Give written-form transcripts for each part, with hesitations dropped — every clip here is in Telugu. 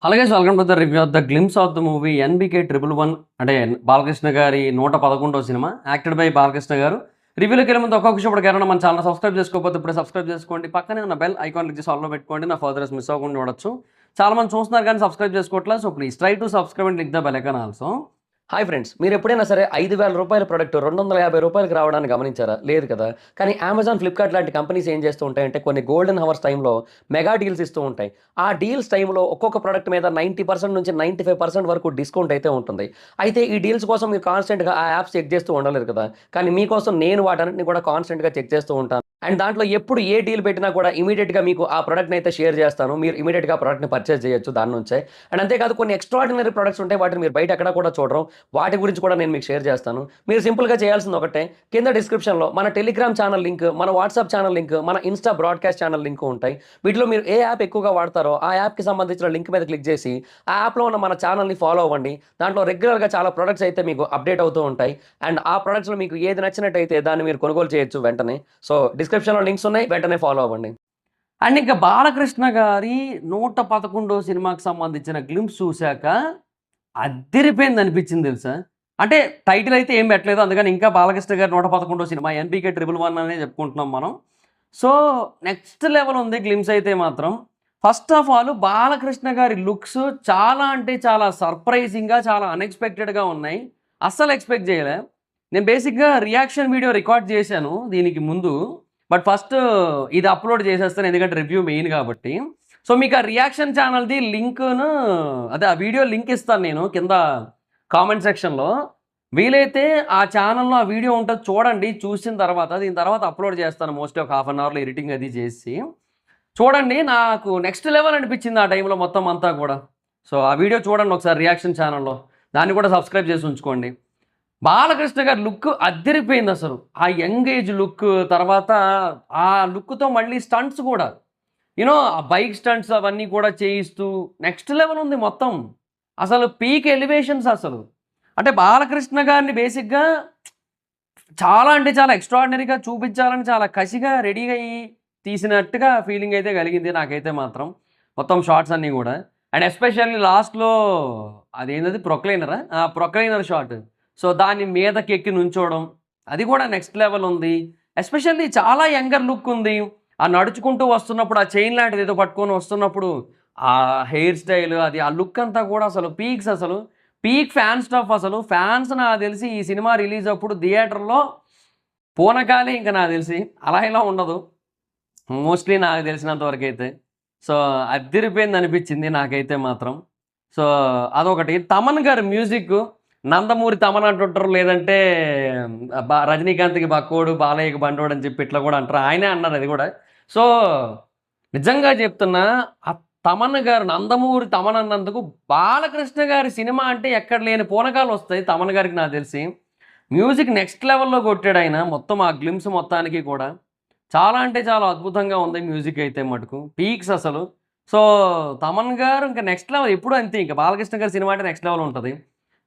Hello guys, welcome to the review of the glimpse of the movie NBK 111 అంటే బాలకృష్ణ గారి 111వ సినిమా యాక్టెడ్ బై బాలకృష్ణ గారు. రివ్యూలోకి వెళ్ళే ముందు ఒక్కొక్క విషయం ఎవరైనా మన ఛానల్ సబ్స్క్రైబ్ చేసుకోకపోతే ఇప్పుడే సబ్స్క్రైబ్ చేసుకోండి. పక్కనే ఉన్న బెల్ ఐకాన్ క్లిక్ చేసి ఆల్లో పెట్టుకోండి. నా ఫర్దర్స్ మిస్ అవ్వకుండా చూడొచ్చు. చాలా మంది చూస్తున్నారు కానీ సబ్స్క్రైబ్ చేసుకోవట్లేదు. So please try to subscribe and click the bell icon also. Hi friends, మీరు ఎప్పుడైనా సరే 5,000 రూపాయల ప్రోడక్ట్ 250 రూపాయలకి రావడాన్ని గమనించారా? లేదు కదా. కానీ అమెజాన్, ఫ్లిప్కార్ట్ లాంటి కంపెనీస్ ఏం చేస్తూ ఉంటాయంటే కొన్ని గోల్డెన్ హవర్స్ టైంలో మెగా డీల్స్ ఇస్తూ ఉంటాయి. ఆ డీల్స్ టైంలో ఒక్కొక్క ప్రోడక్ట్ మీద 90% నుంచి 95% వరకు డిస్కౌంట్ అయితే ఉంటుంది. అయితే ఈ డీల్స్ కోసం మీరు కాన్స్టెంట్గా ఆ యాప్స్ చెక్ చేస్తూ ఉండలేరు కదా. కానీ మీకోసం నేను వాటన్నిటిని కూడా కాన్స్టెంట్గా చెక్ చేస్తూ ఉంటాను. అండ్ దాంట్లో ఎప్పుడు ఏ డీల్ పెట్టినా కూడా ఇమీడియట్గా మీకు ఆ ప్రోడక్ట్ని అయితే షేర్ చేస్తాను. మీరు ఇమీడియట్గా ఆ ప్రోడక్ట్ని పర్చేస్ చేయొచ్చు దాని నుంచే. అండ్ అంతేకాదు కొన్ని ఎక్స్ట్రాడినరీ ప్రొడక్ట్స్ ఉంటాయి, వాటిని మీరు బయట ఎక్కడ కూడా చూడరు. వాటి గురించి కూడా నేను మీకు షేర్ చేస్తాను. మీరు సింపుల్గా చేయాల్సింది ఒకటే, కింద డిస్క్రిప్షన్లో మన టెలిగ్రామ్ ఛానల్ లింక్, మన వాట్సాప్ ఛానల్ లింక్, మన ఇన్స్టా బ్రాడ్కాస్ట్ ఛానల్ లింక్ ఉంటాయి. వీటిలో మీరు ఏ యాప్ ఎక్కువగా వాడతారో ఆ యాప్కి సంబంధించిన లింక్ మీద క్లిక్ చేసి ఆ యాప్లో ఉన్న మన ఛానల్ని ఫాలో అవ్వండి. దాంట్లో రెగ్యులర్గా చాలా ప్రొడక్ట్స్ అయితే మీకు అప్డేట్ అవుతూ ఉంటాయి. అండ్ ఆ ప్రొడక్ట్స్లో మీకు ఏది నచ్చినట్టయితే దాన్ని మీరు కొనుగోలు చేయొచ్చు వెంటనే. సో డిస్క్రిప్షన్లో లింక్స్ ఉన్నాయి, వెంటనే ఫాలో అవ్వండి. అండ్ ఇంకా బాలకృష్ణ గారి 111వ సినిమాకి సంబంధించిన గ్లింప్స్ చూశాక అదిరిపోయింది అనిపించింది తెలుసా. అంటే టైటిల్ అయితే ఏం పెట్టలేదు, అందుకని ఇంకా బాలకృష్ణ గారి 111వ సినిమా NBK 111 అనే చెప్పుకుంటున్నాం మనం. సో నెక్స్ట్ లెవెల్ ఉంది గ్లిమ్స్ అయితే మాత్రం. ఫస్ట్ ఆఫ్ ఆల్ బాలకృష్ణ గారి లుక్స్ చాలా అంటే చాలా సర్ప్రైజింగ్గా, చాలా అన్ఎక్స్పెక్టెడ్గా ఉన్నాయి. అస్సలు ఎక్స్పెక్ట్ చేయలే. నేను బేసిక్గా రియాక్షన్ వీడియో రికార్డ్ చేశాను దీనికి ముందు, బట్ ఫస్ట్ ఇది అప్లోడ్ చేసేస్తాను ఎందుకంటే రివ్యూ మెయిన్ కాబట్టి. సో మీకు ఆ రియాక్షన్ ఛానల్ది లింక్ను, అదే ఆ వీడియో లింక్ ఇస్తాను నేను కింద కామెంట్ సెక్షన్లో. వీలైతే ఆ ఛానల్లో ఆ వీడియో ఉంటుంది, చూడండి. చూసిన తర్వాత దీని తర్వాత అప్లోడ్ చేస్తాను మోస్ట్లీ ఒక 1/2 అవర్లో ఎడిటింగ్ అది చేసి. చూడండి, నాకు నెక్స్ట్ లెవెల్ అనిపించింది ఆ టైంలో మొత్తం అంతా కూడా. సో ఆ వీడియో చూడండి ఒకసారి రియాక్షన్ ఛానల్లో, దాన్ని కూడా సబ్స్క్రైబ్ చేసి ఉంచుకోండి. బాలకృష్ణ గారి లుక్ అద్దరిపోయింది అసలు. ఆ యంగ్ ఏజ్ లుక్, తర్వాత ఆ లుక్తో మళ్ళీ స్టంట్స్ కూడా, యూనో ఆ బైక్ స్టంట్స్ అవన్నీ కూడా చేయిస్తూ నెక్స్ట్ లెవెల్ ఉంది మొత్తం. అసలు పీక్ ఎలివేషన్స్ అసలు. అంటే బాలకృష్ణ గారిని బేసిక్గా చాలా అంటే చాలా ఎక్స్ట్రాడినరీగా చూపించాలని చాలా కసిగా రెడీగా అయ్యి తీసినట్టుగా ఫీలింగ్ అయితే కలిగింది నాకైతే మాత్రం, మొత్తం షార్ట్స్ అన్నీ కూడా. అండ్ ఎస్పెషల్లీ లాస్ట్లో అదేంటది ప్రొక్లైనరా, ఆ ప్రొక్లైనర్ షాట్. సో దాని మీదకి ఎక్కి నుంచోవడం, అది కూడా నెక్స్ట్ లెవెల్ ఉంది. ఎస్పెషల్లీ చాలా యంగర్ లుక్ ఉంది. ఆ నడుచుకుంటూ వస్తున్నప్పుడు ఆ చైన్ లాంటిది ఏదో పట్టుకొని వస్తున్నప్పుడు ఆ హెయిర్ స్టైల్, అది ఆ లుక్ అంతా కూడా అసలు పీక్స్, అసలు పీక్ ఫ్యాన్ స్టఫ్. అసలు ఫ్యాన్స్ నాకు తెలిసి ఈ సినిమా రిలీజ్ అప్పుడు థియేటర్లో పూనకాలే ఇంకా నాకు తెలిసి, అలా ఇలా ఉండదు మోస్ట్లీ నాకు తెలిసినంత వరకు అయితే. సో అదిరిపోయింది అనిపించింది నాకైతే మాత్రం. సో అదొకటి. తమన్ గారి మ్యూజిక్, నందమూరి తమన్ అంటుంటారు, లేదంటే రజనీకాంత్కి బక్కోడు, బాలయ్యకి బండోడు అని చెప్పి ఇట్లా కూడా అంటారు. ఆయనే అన్నారు అది కూడా. సో నిజంగా చెప్తున్నా, ఆ తమన్ గారు నందమూరి తమన్ అన్నందుకు బాలకృష్ణ గారి సినిమా అంటే ఎక్కడ లేని పూనకాలు వస్తాయి తమన్ గారికి నాకు తెలిసి. మ్యూజిక్ నెక్స్ట్ లెవెల్లో కొట్టాడు ఆయన, మొత్తం ఆ గ్లిమ్స్ మొత్తానికి కూడా చాలా అంటే చాలా అద్భుతంగా ఉంది మ్యూజిక్ అయితే మటుకు, పీక్స్ అసలు. సో తమన్ గారు ఇంకా నెక్స్ట్ లెవెల్ ఎప్పుడు అంతే, ఇంకా బాలకృష్ణ గారి సినిమా అంటే నెక్స్ట్ లెవెల్ ఉంటుంది.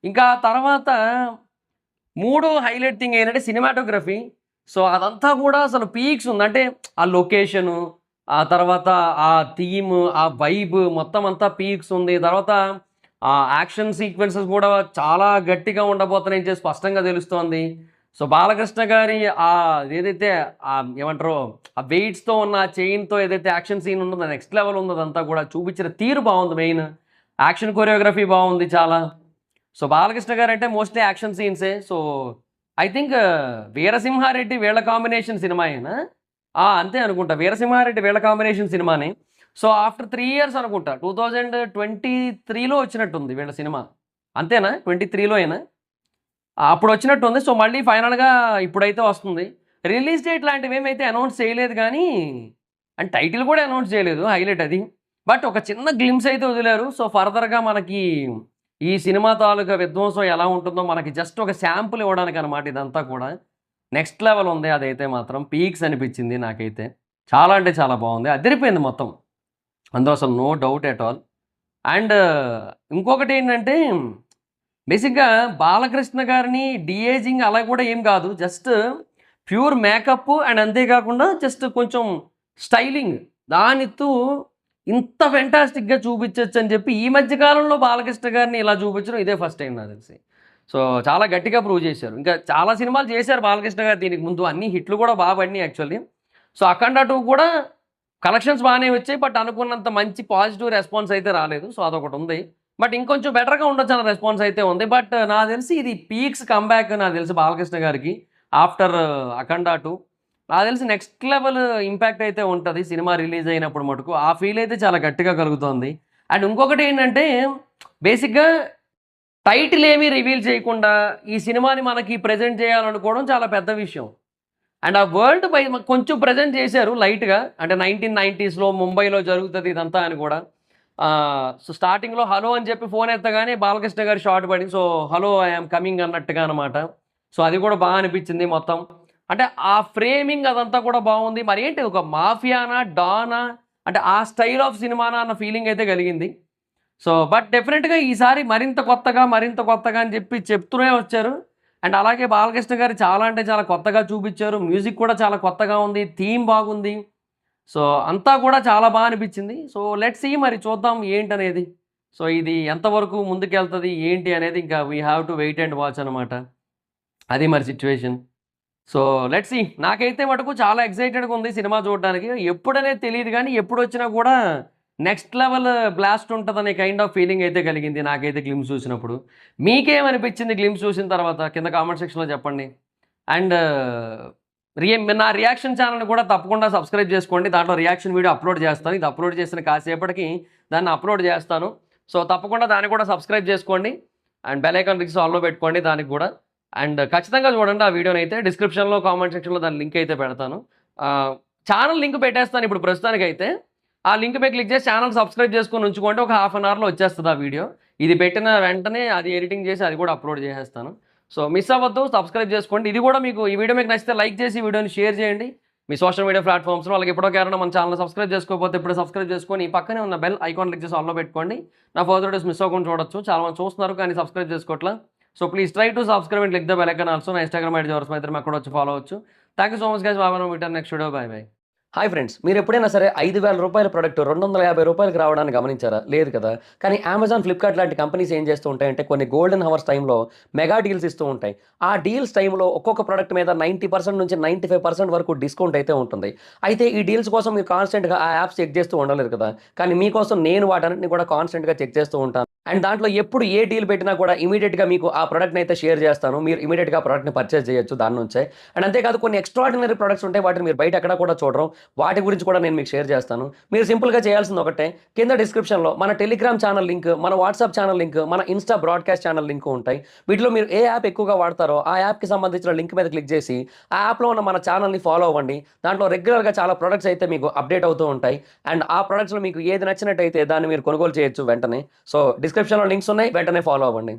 ఇంకా తర్వాత మూడో హైలైట్ థింగ్ ఏంటంటే సినిమాటోగ్రఫీ. సో అదంతా కూడా అసలు పీక్స్ ఉంది. అంటే ఆ లొకేషను, ఆ తర్వాత ఆ థీమ్, ఆ వైబ్ మొత్తం అంతా పీక్స్ ఉంది. తర్వాత ఆ యాక్షన్ సీక్వెన్సెస్ కూడా చాలా గట్టిగా ఉండబోతున్నాయని చెప్పి స్పష్టంగా తెలుస్తోంది. సో బాలకృష్ణ గారి ఆ ఏదైతే ఏమంటారో ఆ వెయిట్స్తో ఉన్న చైన్తో ఏదైతే యాక్షన్ సీన్ ఉందో నెక్స్ట్ లెవెల్ ఉంది. అదంతా కూడా చూపించిన తీరు బాగుంది, మెయిన్ యాక్షన్ కొరియోగ్రఫీ బాగుంది చాలా. సో బాలకృష్ణ గారు అంటే మోస్ట్లీ యాక్షన్ సీన్సే. సో ఐ థింక్ వీరసింహారెడ్డి వీళ్ళ కాంబినేషన్ సినిమా అయినా అంతే అనుకుంటా, వీరసింహారెడ్డి వీళ్ళ కాంబినేషన్ సినిమాని. సో ఆఫ్టర్ 3 years అనుకుంటా 2023లో వచ్చినట్టుంది వీళ్ళ సినిమా, అంతేనా? 23లో అయినా అప్పుడు వచ్చినట్టుంది. సో మళ్ళీ ఫైనల్గా ఇప్పుడైతే వస్తుంది. రిలీజ్ డేట్ లాంటివి ఏమైతే అనౌన్స్ చేయలేదు కానీ, అండ్ టైటిల్ కూడా అనౌన్స్ చేయలేదు, హైలైట్ అది. బట్ ఒక చిన్న గ్లిమ్స్ అయితే వదిలారు. సో ఫర్దర్గా మనకి ఈ సినిమా తాలూకా విధ్వంసం ఎలా ఉంటుందో మనకి జస్ట్ ఒక శాంపుల్ ఇవ్వడానికి అనమాట ఇదంతా కూడా. నెక్స్ట్ లెవెల్ ఉంది అదైతే మాత్రం, పీక్స్ అనిపించింది నాకైతే. చాలా అంటే చాలా బాగుంది, అదిరిపోయింది మొత్తం, అందులో అసలు no doubt at all. And ఇంకొకటి ఏంటంటే, బేసిక్గా బాలకృష్ణ గారిని డిఏజింగ్ అలా కూడా ఏం కాదు, జస్ట్ ప్యూర్ మేకప్. అండ్ అంతేకాకుండా జస్ట్ కొంచెం స్టైలింగ్ దానితో ఇంత ఫెంటాస్టిక్‌గా చూపించొచ్చు అని చెప్పి ఈ మధ్య కాలంలో బాలకృష్ణ గారిని ఇలా చూపించడం ఇదే ఫస్ట్ టైం నాకు తెలిసి. సో, చాలా గట్టిగా ప్రూవ్ చేశారు. ఇంకా చాలా సినిమాలు చేశారు బాలకృష్ణ గారు దీనికి ముందు. అన్ని హిట్లు కూడా బా పడినాయి యాక్చువల్లీ. సో, 'అఖండ 2' కూడా కలెక్షన్స్ బానే వచ్చాయి. బట్ అనుకున్నంత మంచి పాజిటివ్ రెస్పాన్స్ అయితే రాలేదు. సో, అదొకటుంది. బట్ ఇంకొంచెం బెటర్‌గా ఉండొచ్చన్న రెస్పాన్స్ అయితే ఉంది. బట్ నాకు తెలిసి ఇది పీక్స్ కమ్‌బ్యాక్ నాకు తెలిసి బాలకృష్ణ గారికి ఆఫ్టర్ 'అఖండ 2'. నాకు తెలిసి నెక్స్ట్ లెవెల్ ఇంపాక్ట్ అయితే ఉంటది సినిమా రిలీజ్ అయినప్పుడు మటుకు. ఆ ఫీల్ అయితే చాలా గట్టిగా కలుగుతోంది. అండ్ ఇంకొకటేంటంటే బేసిక్‌గా టైటిల్ ఏమీ రివీల్ చేయకుండా ఈ సినిమాని మనకి ప్రెజెంట్ చేయాలనుకోవడం చాలా పెద్ద విషయం. అండ్ ఆ వరల్డ్ కొంచెం ప్రెజెంట్ చేశారు లైట్‌గా. అంటే 1990స్‌లో ముంబైలో జరుగుతది ఇదంతా అని కూడా. సో, స్టార్టింగ్‌లో హలో అని చెప్పి ఫోన్ ఎత్తగానే బాలకృష్ణ గారి షాట్ పడింది. So, hello I am coming అన్నట్టుగా అనమాట. సో, అది కూడా బా అనిపించింది మొత్తం. అంటే ఆ ఫ్రేమింగ్ అదంతా కూడా బావుంది. మరేంటి ఒక మాఫియానా? డానా? అంటే ఆ స్టైల్ ఆఫ్ సినిమానా అన్న ఫీలింగ్ అయితే కలిగింది. సో, బట్ డెఫినెట్‌గా ఈసారి మరింత కొత్తగా, మరింత కొత్తగా అని చెప్పి చెప్తూనే వచ్చారు. అండ్ అలాగే బాలకృష్ణ గారు చాలా అంటే చాలా కొత్తగా చూపిచ్చారు. మ్యూజిక్ కూడా చాలా కొత్తగా ఉంది. థీమ్ బాగుంది. సో, అంతా కూడా చాలా బా అనిపించింది. సో, లెట్స్ సీ మరి చూద్దాం ఏంటనేది. సో, ఇది ఎంతవరకు ముందుకెళ్తది ఏంటి అనేది ఇంకా we have to wait and watch అనమాట. అది మరి సిట్యుయేషన్. So, let's see. నాకైతే మటుకు చాలా ఎక్సైటెడ్‌గా ఉంది సినిమా చూడడానికి. ఎప్పుడనేది తెలీదు గానీ, ఎప్పుడొచ్చినా కూడా నెక్స్ట్ లెవెల్ బ్లాస్ట్ ఉంటదనే కైండ్ ఆఫ్ ఫీలింగ్ అయితే కలిగింది నాకైతే గ్లిమ్స్ చూసినప్పుడు. మీకేమనిపించింది గ్లిమ్స్ చూసిన తర్వాత? కింద కామెంట్ సెక్షన్‌లో చెప్పండి. అండ్ నా రియాక్షన్ ఛానెల్‌ని కూడా తప్పకుండా సబ్స్క్రైబ్ చేసుకోండి. దాంట్లో రియాక్షన్ వీడియో అప్లోడ్ చేస్తాను. ఇది అప్లోడ్ చేసిన కాసేపటికి దాన్ని అప్లోడ్ చేస్తాను. సో, తప్పకుండా దాన్ని కూడా సబ్స్క్రైబ్ చేసుకోండి. అండ్ బెల్ ఐకాన్ క్లిక్ ఆల్‌లో పెట్టుకోండి దానికి కూడా. అండ్ ఖచ్చితంగా చూడండి ఆ వీడియోనైతే. డిస్క్రిప్షన్‌లో, కామెంట్ సెక్షన్‌లో దాని లింక్ అయితే పెడతాను. ఛానెల్ లింక్ పెట్టేస్తాను ఇప్పుడు ప్రస్తుతానికైతే. ఆ లింక్ మీద క్లిక్ చేసి ఛానెల్ సబ్స్క్రైబ్ చేసుకొని ఉంచుకోండి. ఒక హాఫ్ అన్ అవర్‌లో వచ్చేస్తది ఆ వీడియో. ఇది పెట్టిన వెంటనే అది ఎడిటింగ్ చేసి అది కూడా అప్లోడ్ చేసేస్తాను. సో, మిస్ అవ్వద్దు. సబ్స్క్రైబ్ చేసుకోండి. ఇది కూడా మీకు ఈ వీడియో మీకు నచ్చితే లైక్ చేసి ఈ వీడియోని షేర్ చేయండి. మీ సోషల్ మీడియా ప్లాట్‌ఫామ్స్‌లో. అలాగే ఇప్పటివరకు ఎవరైనా మన ఛానెల్‌ని సబ్స్క్రైబ్ చేసుకోకపోతే ఇప్పుడే సబ్స్క్రైబ్ చేసుకొని పక్కనే ఉన్న బెల్ ఐకాన్ క్లిక్ చేసి ఆల్‌లో పెట్టుకోండి. నా ఫర్దర్ వీడియోస్ మిస్ అవ్వకుండా చూడొచ్చు. చాలా మంది చూస్తున్నారు కానీ సబ్స్క్రైబ్ చేసుకోవట్లా. So, please try to subscribe and click the bell icon also. నా ఇన్‌స్టాగ్రామ్ ఐడీ జోర్స్ మైత్రి అక్కడ వచ్చి ఫాలో అవ్వచ్చు. Thank you so much guys. Bye bye. Meet next video. Bye bye. Hi friends, మీరు ఎప్పుడైనా సరే రూ. 5,000 ప్రొడక్ట్ రూ. 250కి రావడాన్ని గమనించారా? లేదు కదా! కానీ అమెజాన్, ఫ్లిప్‌కార్ట్ లాంటి కంపెనీస్ ఏం చేస్తూ ఉంటాయంటే కొన్ని గోల్డెన్ హవర్స్ టైంలో మెగా డీల్స్ ఇస్తూ ఉంటాయి. ఆ డీల్స్ టైంలో ఒక్కొక్క ప్రొడక్ట్ మీద 90% నుంచి 95% వరకు డిస్కౌంట్ అయితే ఉంటుంది. అయితే ఈ డీల్స్ కోసం మీరు కాన్స్టెంట్‌గా ఆ యాప్స్ చెక్ చేస్తూ ఉండలేరు కదా! కానీ మీకోసం నేను వాటన్నిటిని కూడా కాన్స్టెంట్‌గా చెక్ చేస్తూ ఉంటాను. అండ్ దాంట్లో ఎప్పుడు ఏ డీల్ పెట్టినా కూడా ఇమ్మీడియేట్‌గా మీకు ఆ ప్రొడక్ట్‌ని అయితే షేర్ చేస్తాను. మీరు ఇమ్మీడియేట్‌గా ఆ ప్రొడక్ట్‌ని పర్చేజ్ చేయొచ్చు దాని నుంచే. అండ్ అంతేకాదు కొన్ని ఎక్స్ట్రార్డినరీ ప్రొడక్ట్స్ ఉంటాయి. వాటిని మీరు బయట ఎక్కడా కూడా చూడరు. వాటి గురించి కూడా నేను మీకు షేర్ చేస్తాను. మీరు సింపుల్‌గా చేయాల్సింది ఒకటే, కింద డిస్క్రిప్షన్‌లో మన టెలిగ్రామ్ ఛానల్ లింక్, మన వాట్సాప్ ఛానల్ లింక్, మన ఇన్‌స్టా బ్రాడ్‌కాస్ట్ ఛానల్ లింక్ ఉంటాయి. వీటిలో మీరు ఏ యాప్ ఎక్కువగా వాడతారో ఆ యాప్‌కి సంబంధించిన లింక్ మీద క్లిక్ చేసి ఆ యాప్‌లో ఉన్న మన ఛానల్‌ని ఫాలో అవ్వండి. దాంట్లో రెగ్యులర్‌గా చాలా ప్రొడక్ట్స్ అయితే మీకు అప్డేట్ అవుతూ ఉంటాయి. అండ్ ఆ ప్రొడక్ట్స్‌లో మీకు ఏది నచ్చినట్టయితే దాన్ని మీరు కొనుగోలు చేయొచ్చు వెంటనే. సో, డిస్క్రిప్షన్‌లో లింక్స్ ఉన్నాయి. వెంటనే ఫాలో అవ్వండి.